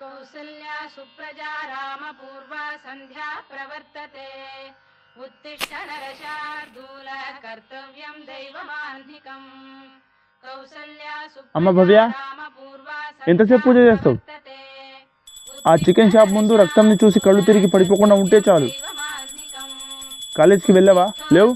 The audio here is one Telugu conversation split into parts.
కౌసల్యా సుప్రజా రామ పూర్వా సంధ్యా ప్రవర్తతే ఉత్తిష్ట నరశార్దూల కర్తవ్యం దైవమాన్ధికం కౌసల్యా అమ్మ భవ్య, ఎంతసేపు పూజ చేస్తావు? ఆ చికెన్ షాప్ ముందు రక్తంని చూసి కళ్ళు తిరిగి పడిపోకుండా ఉంటే చాలు. కాలేజ్కి వెళ్ళవా? లేవు.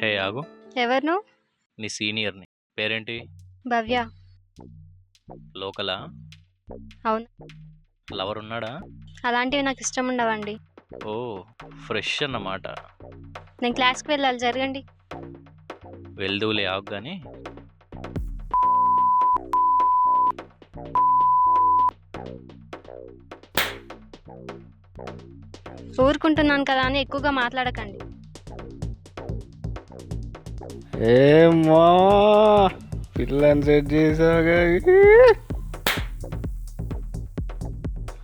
హే ఆగు, ఎవరు నువ్వు? నీ సీనియర్ని. పేరేంటి? భవ్య. లోకలా? అవును. లవర్ ఉన్నాడా? అలాంటివి నాకు ఇష్టం ఉండవండి. ఓ, ఫ్రెష్ అన్నమాట. నేను క్లాస్కి వెళ్ళాలి, జరగండి. వెళ్దూలే, ఆగు. కానీ ఊరుకుంటున్నాను కదా అని ఎక్కువగా మాట్లాడకండి. ఏమో పిల్లని సెట్ చేసాగా.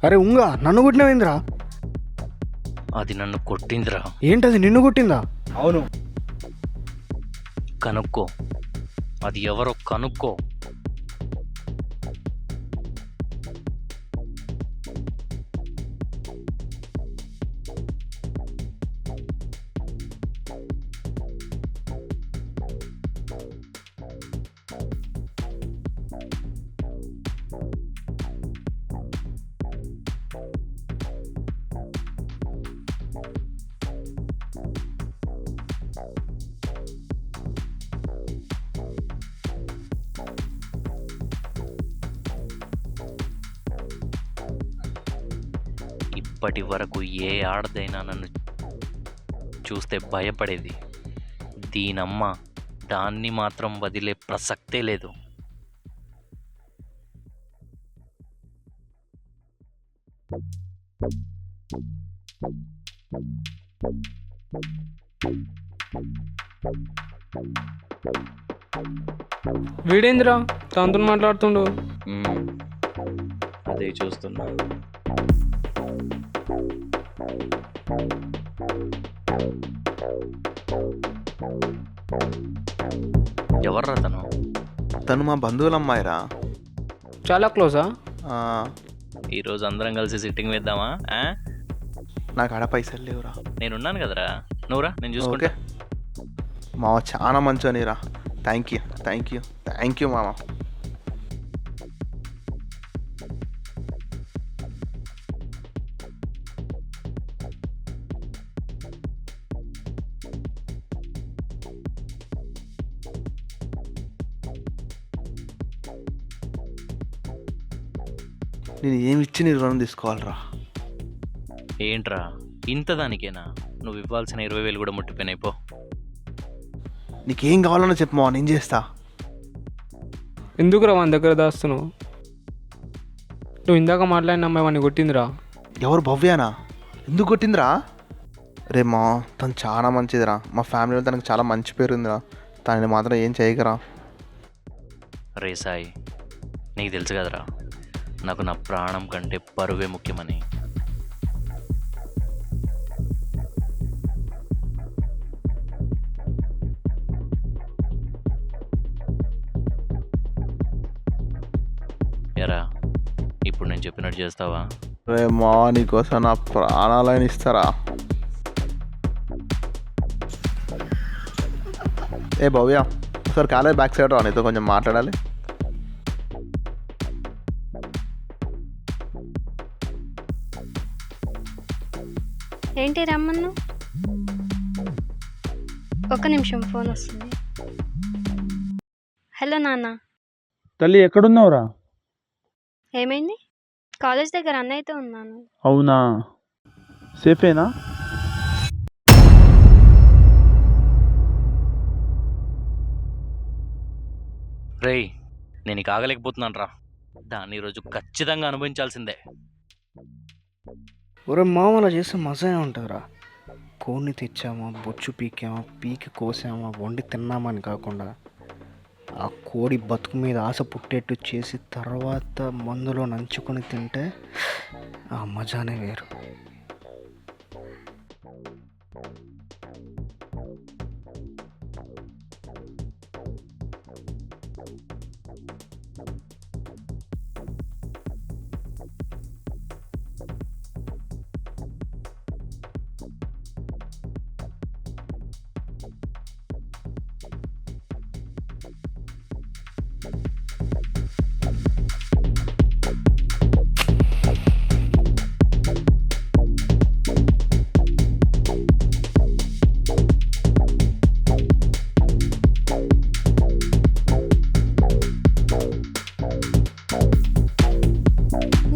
అరే ఉంగా, నన్ను కొట్టినవేంద్రా? అది నన్ను కొట్టిందిరా. ఏంటది, నిన్ను కొట్టిందా? అవును. కనుక్కో, అది ఎవరో కనుక్కో. ఇప్పటి వరకు ఏ ఆడదైనా నన్ను చూస్తే భయపడేది. దీనమ్మ దాన్ని మాత్రం వదిలే ప్రసక్తే లేదు. వీడేంద్రా తనతో మాట్లాడుతుండు? అదే చూస్తున్నా. ఎవర్రా తను? తను మా బంధువుల అమ్మాయిరా. చాలా క్లోజా? ఈరోజు అందరం కలిసి సిట్టింగ్ వేద్దామా? నాకు ఆడ పైసలు లేవురా. నేనున్నాను కదరా, నువ్వురా, నేను చూసుకుంటా. మామ చాలా మంచోనిరా. Thank you thank you thank you మామ. నేను ఏమి ఇచ్చి నీ రుణం తీసుకోవాలరా? ఏంట్రా ఇంత దానికేనా? నువ్వు ఇవ్వాల్సిన 20,000 కూడా ముట్టిపోయినాయి. పో. నీకేం కావాలన్నా చెప్పు మామ, నేను చేస్తా. ఎందుకురా వాని దగ్గర దాస్తున్నావు? నువ్వు ఇందాక మాట్లాడిన అమ్మాయి వాడిని కొట్టిందిరా. ఎవరు? భవ్యానా? ఎందుకు కొట్టిందిరా? రే మా, తను చాలా మంచిదిరా. మా ఫ్యామిలీలో తనకు చాలా మంచి పేరు ఉందిరా. తనని మాత్రం ఏం చేయకరా. రే సాయి, నీకు తెలుసు కదరా, నాకు నా ప్రాణం కంటే పరువే ముఖ్యమని. ఎరా, ఇప్పుడు నేను చెప్పినట్టు చేస్తావా? రే మా, నీకోసం నా ప్రాణాలైన ఇస్తారా? ఏ భవ్య, ఒకసారి కాలేజ్ బ్యాక్ సైడ్ రా, నీతో కొంచెం మాట్లాడాలి. ఏంటి రమ్మన్ను? ఒక్క నిమిషం, ఫోన్ వస్తుంది. హలో నాన్న. తల్లి ఎక్కడున్నావురా? ఏమైంది? కాలేజ్ దగ్గర అన్నయ్యతో ఉన్నాను. అవునా, సేఫేనా? రేయ్, నేను ఇక ఆగలేకపోతున్నాను రా. దాన్ని ఈరోజు ఖచ్చితంగా అనుభవించాల్సిందే. ఒరే మామ అలా చేస్తే మజా ఉంటుందిరా. కోడిని తెచ్చామా, బొచ్చు పీకామా, పీకి కోసామా, వండి తిన్నామని కాకుండా ఆ కోడి బతుకు మీద ఆశ పుట్టేట్టు చేసి తర్వాత మందులో నంచుకొని తింటే ఆ మజానే వేరు.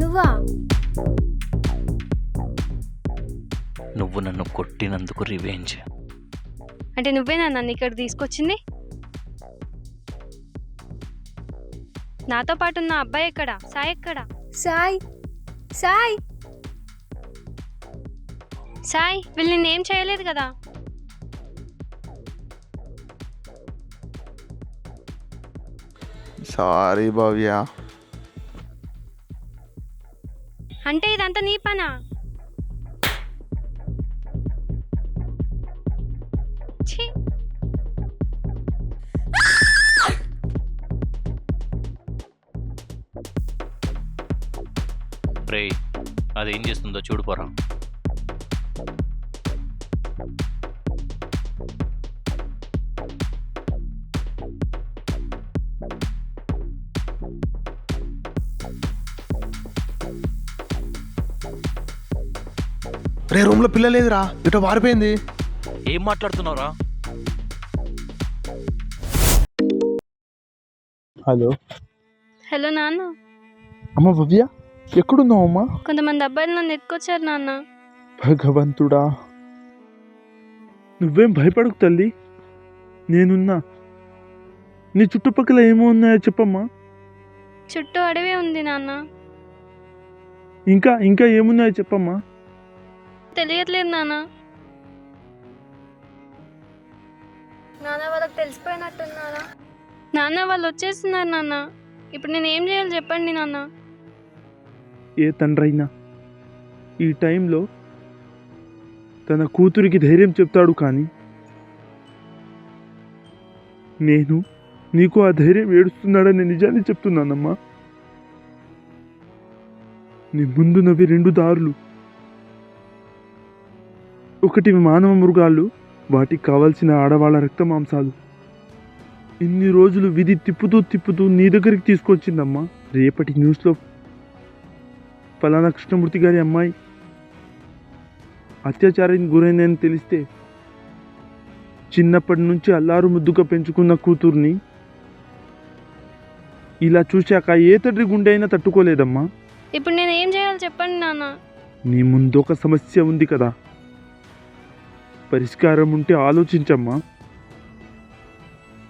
నువ్వా? నువ్వు నన్ను కొట్టినందుకు రివెంజ్. అంటే నువ్వేనా నన్ను ఇక్కడ తీసుకొచ్చింది? నాతో పాటు ఉన్న అబ్బాయి ఎక్కడ? సాయి ఎక్కడ? సాయ్ సాయ్ సాయి వీళ్ళు నిన్నేం చేయలేదు కదా? సారీ భవ్య. అంటే ఇదంతా నీ పనా? ఛీ! రే, అదేం చేస్తుందో చూడుపోరా. రే రూమ్లో పిల్ల లేదురా, ఇటో పారిపోయింది. ఏం మాట్లాడుతున్నావురా? హలో హలో నాన్న. అమ్మ భవ్య, ఎక్కడున్నావు అమ్మా? కొంతమంది అబ్బాయిలు నన్ను ఎత్తుకొచ్చారు నాన్న. భగవంతుడా, నువ్వేం భయపడకు తల్లి, నేనున్నా. నీ చుట్టుపక్కల ఏమో ఉన్నాయో చెప్పమ్మా. చుట్టూ అడవి ఉంది నాన్న. ఇంకా ఇంకా ఏమున్నాయో చెప్పమ్మా. తెలియట్లేదు నాన్న. నాన్న వాళ్ళకి తెలిసిపోయినట్టున్నారా? నాన్న వాళ్ళు వచ్చేస్తున్నారు నాన్న. ఇప్పుడు నేను ఏం చేయాలి చెప్పండి నాన్న. ఏ తండ్రైనా ఈ టైంలో తన కూతురికి ధైర్యం చెప్తాడు, కానీ నేను నీకు ఆ ధైర్యం ఏడుస్తున్నాడని నిజాన్ని చెప్తున్నానమ్మా. నీ ముందున్నవి రెండు దారులు. ఒకటి మానవ మృగాలు, వాటికి కావాల్సిన ఆడవాళ్ళ రక్త మాంసాలు. ఇన్ని రోజులు విధి తిప్పుతూ నీ దగ్గరికి తీసుకొచ్చిందమ్మా. రేపటి న్యూస్లో ఫలానా కృష్ణమూర్తి గారి అమ్మాయి అత్యాచారానికి గురైందని తెలిస్తే చిన్నప్పటి నుంచి అల్లారు ముద్దుగా పెంచుకున్న కూతుర్ని ఇలా చూశాక ఏ తండ్రి గుండె అయినా తట్టుకోలేదమ్మా. ఇప్పుడు నేను ఏం చేయాలి చెప్పండి నాన్న. నీ ముందు ఒక సమస్య ఉంది కదా, పరిష్కారం ఉంటే ఆలోచించమ్మా.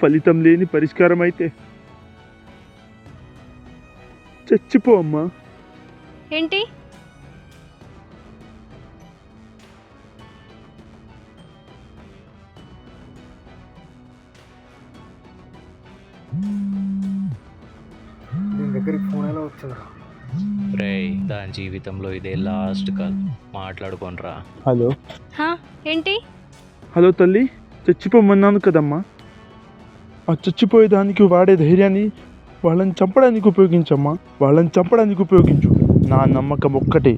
ఫలితం లేని పరిష్కారం అయితే చచ్చిపో అమ్మా. ఏంటి? దీని దగ్గరికి ఫోన్ ఎలా వచ్చిందిరా? రే, దాని జీవితంలో ఇదే లాస్ట్ కాల్, మాట్లాడుకోనరా. హలో హా ఏంటి? హలో తల్లి, చచ్చిపోమన్నాను కదమ్మా. ఆ చచ్చిపోయేదానికి వాడే ధైర్యాన్ని వాళ్ళని చంపడానికి ఉపయోగించమ్మా. వాళ్ళని చంపడానికి ఉపయోగించు. నా నమ్మకం ఒక్కటే,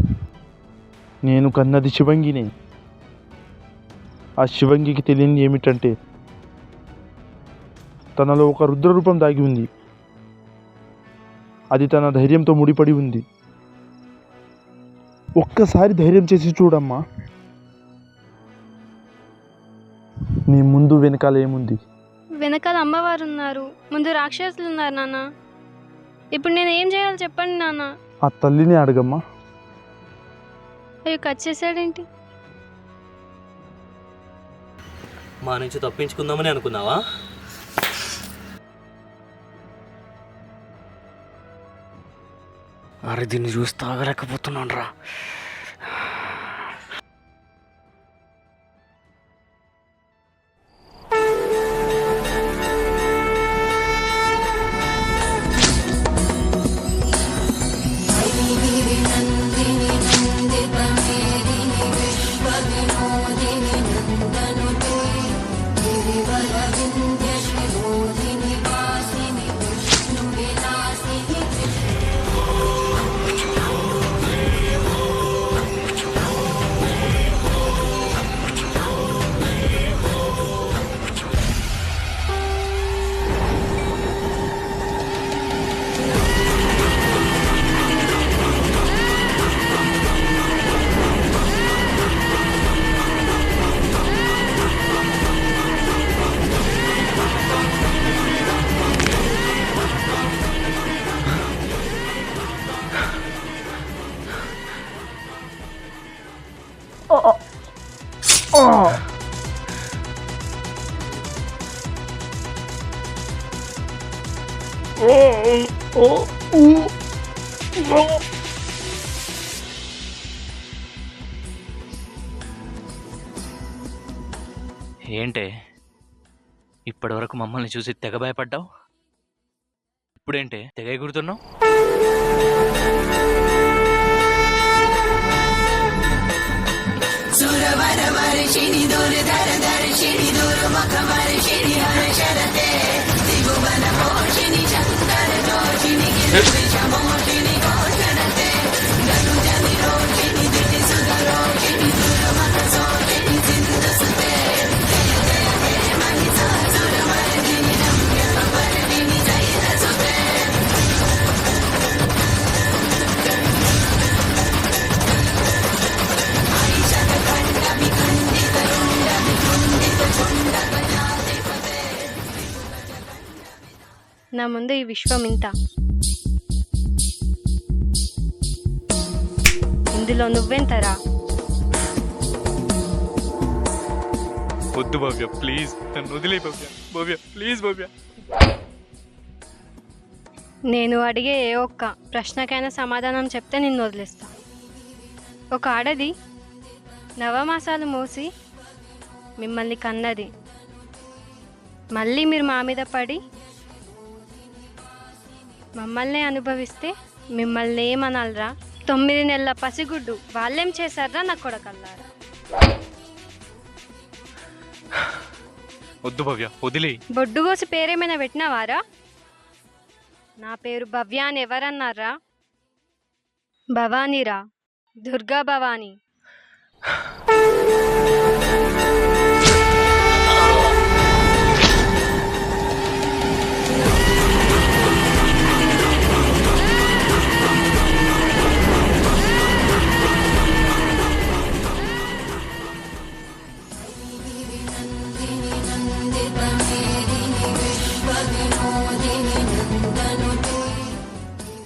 నేను కన్నది శివంగినే. ఆ శివంగికి తెలియని ఏమిటంటే తనలో ఒక రుద్రరూపం దాగి ఉంది. అది తన ధైర్యంతో ముడిపడి ఉంది. ఒక్కసారి ధైర్యం చేసి చూడమ్మా. నీ ముందు వెనకాల ఏముంది? వెనకాల అమ్మవారు ఉన్నారు, ముందు రాక్షసులు ఉన్నారు నాన్న. ఇప్పుడు నేను ఏం చేయాలి చెప్పండి నాన్న. ఆ తల్లిని అడగమ్మా. అయ్యో, కట్ చేశాడేంటి? మా నుంచి తప్పించుకుందామని అనుకున్నావా? అరే దీన్ని చూసి తాగలేకపోతున్నాను రా. ఏంటే ఇప్పటివరకు మమ్మల్ని చూసి తెగ భయపడ్డావు, ఇప్పుడేంటే తెగ ఎగురుతున్నావు? నా ముందు ఈ విశ్వం ఇంత, ఇందులో నువ్వెంతరా? వద్దు భవ్య, ప్లీజ్ నన్ను వదిలే భవ్య. భవ్య ప్లీజ్ భవ్య. నేను అడిగే ఏ ఒక్క ప్రశ్నకైనా సమాధానం చెప్తే నిన్ను వదిలేస్తా. ఒక ఆడది నవమాసాలు మోసి మిమ్మల్ని కన్నది, మళ్ళీ మీరు మా మీద పడి మమ్మల్ని అనుభవిస్తే మిమ్మల్ని ఏమనాలరా? 9 నెలల పసిగుడ్డు వాళ్ళేం చేశారా నా కొడకల్లారా? వద్దు భవ్య, వదిలే. బొడ్డుగోసి పేరేమైనా పెట్టినావారా? నా పేరు భవ్య అని ఎవరన్నారా? భవానీరా, దుర్గా భవానీ.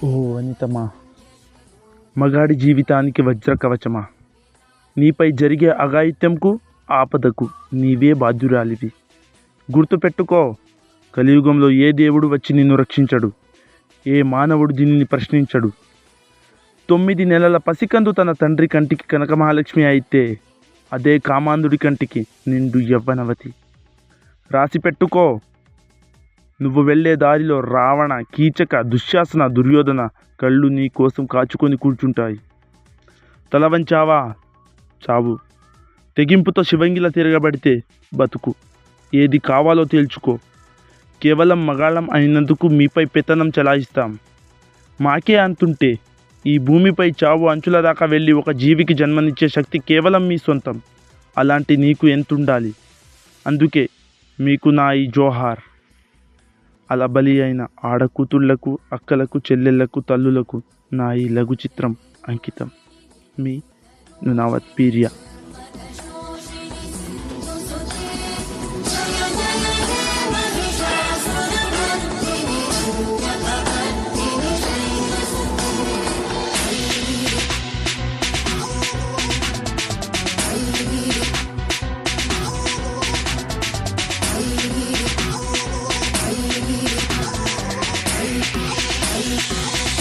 ఓ అనితమా, మగాడి జీవితానికి వజ్ర కవచమా, నీపై జరిగే అఘాయిత్యంకు ఆపదకు నీవే బాధ్యురాలివి. గుర్తుపెట్టుకో, కలియుగంలో ఏ దేవుడు వచ్చి నిన్ను రక్షించడు, ఏ మానవుడు దీనిని ప్రశ్నించడు. 9 నెలల పసికందు తన తండ్రి కంటికి కనకమహాలక్ష్మి అయితే, అదే కామాంధుడి కంటికి నిండు యవ్వనవతి. రాసిపెట్టుకో, నువ్వు వెళ్ళే దారిలో రావణ, కీచక, దుశ్శాసన, దుర్యోధన కళ్ళు నీ కోసం కాచుకొని కూర్చుంటాయి. తల వంచావా చావు, తెగింపుతో శివంగిలా తిరగబడితే బతుకు. ఏది కావాలో తేల్చుకో. కేవలం మగాళ్ళం అయినందుకు మీపై పెత్తనం చలాయిస్తాం. మాకే అంతుంటే ఈ భూమిపై చావు అంచుల దాకా వెళ్ళి ఒక జీవికి జన్మనిచ్చే శక్తి కేవలం మీ సొంతం. అలాంటి నీకు ఎంతుండాలి? అందుకే మీకు నా ఈ జోహార్. అలా బలి అయిన ఆడకూతుళ్లకు, అక్కలకు, చెల్లెళ్లకు, తల్లులకు నా ఈ లఘు చిత్రం అంకితం. మీ నునావత్ పీరియా.